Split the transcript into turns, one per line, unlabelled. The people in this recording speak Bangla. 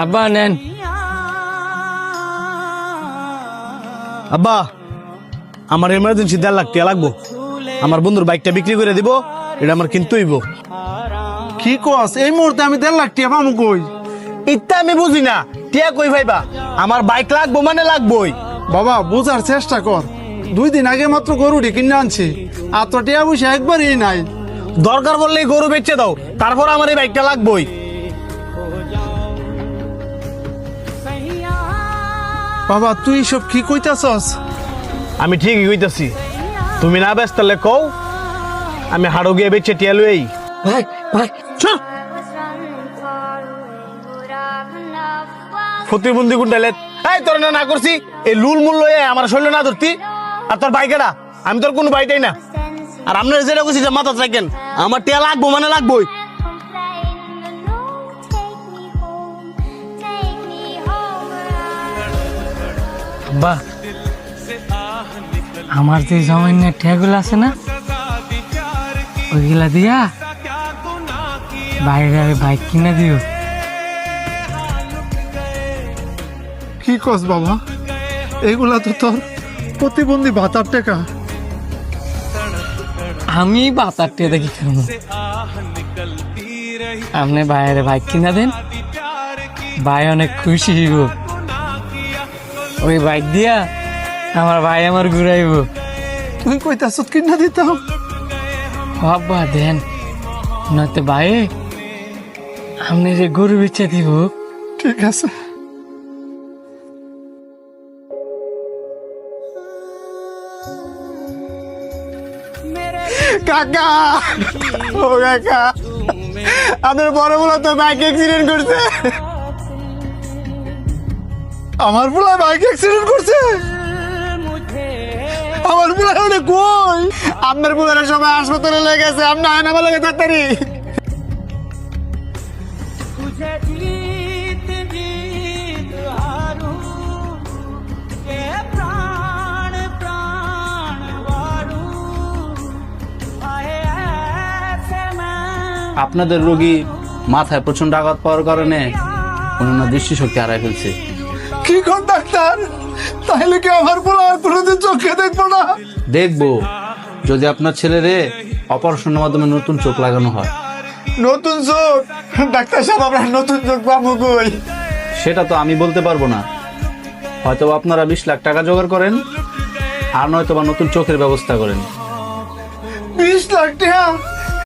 আব্বা নেন।
আব্বা আমার এমার্জেন্সি 1.5 লাখ টাকা লাগবো, আমার বন্ধুর বাইকটা বিক্রি করে দিব, এটা আমার কিনতে হইব।
কি কস এই মুহূর্তে আমি 1.5 লাখ টাকা পাবো কই?
ইত্যা আমি বুঝি না, টিয়া কই ভাইবা, আমার বাইক লাগবো মানে লাগবোই।
বাবা বোঝার চেষ্টা কর, 2 দিন আগে মাত্র গরুটি কিনে আনছি, আর তো টিয়া পয়সা একবারই নাই।
দরকার বললেই গরু বেচে দাও, তারপর আমার এই বাইকটা লাগবোই।
বাবা তুই সব কি কইতাছস?
আমি ঠিকই কইতাছি, তুমি না ব্যস্ত তাহলে কও, আমি হাড়ো গিয়ে বেচে টিয়া লই।
ভাই ভাই
চল প্রতিবন্ধী গুন্ডালে এই তোর না করছি, এই লুল মূল লয়ে আমার শরীর না ধরতি, আর তোর বাইকেরা আমি তোর কোনো বাইটাই না। আর আপনার যেটা কইছি যে মাথা রাখেন, আমার টিয়া লাগবো মানে লাগবোই।
আব্বা আমার যে সামান্য ঠেগুলো আছে না, ওইগুলা দিয়া বাইরে বাইক কিনে দিও।
কি কস বাবা, এগুলা তো তোর প্রতিবন্ধী ভাতার টাকা।
আমি বাতার টিয়া দেখি কেন, আপনি বাইরে বাইক কিনা দেন, ভাই অনেক খুশি হইব। ওই বাইক দিয়া আমার ভাই আমার ঘুরাইব।
তুই কইতাছ কিনা দিতাম?
বাবা দেন, নয়তো ভাই আপনি যে গরু বেচে দিব।
ঠিক আছে।
কাকা ও কাকা, আপনার বড় বড় তো বাইক অ্যাক্সিডেন্ট করছে।
আমার পোলা বাইক অ্যাক্সিডেন্ট করছে? আমার পোলা ওটা কই?
আপনার বুড়ার সবাই হাসপাতালে লেগেছে, আপনি আয়না বলে তাড়াতাড়ি।
আপনাদের রোগী মাথায় প্রচন্ড আঘাত পাওয়ার কারণে ওনার দৃষ্টিশক্তি হারায় ফেলছে।
কি কোন ডাক্তার? তাহলে কি আমার পোলা কোনোদিন চোখে দেখবো না?
দেখবো যদি আপনার ছেলেরে অপারেশনের মাধ্যমে নতুন চোখ লাগানো হয়।
নতুন চোখ? ডাক্তার সাহেব আমরা নতুন চোখ পাবো কই?
সেটা তো আমি বলতে পারবো না, হয়তো আপনারা 20 লাখ টাকা জোগাড় করেন, আর নয়তো বা নতুন চোখের ব্যবস্থা করেন।
20 লাখ টাকা?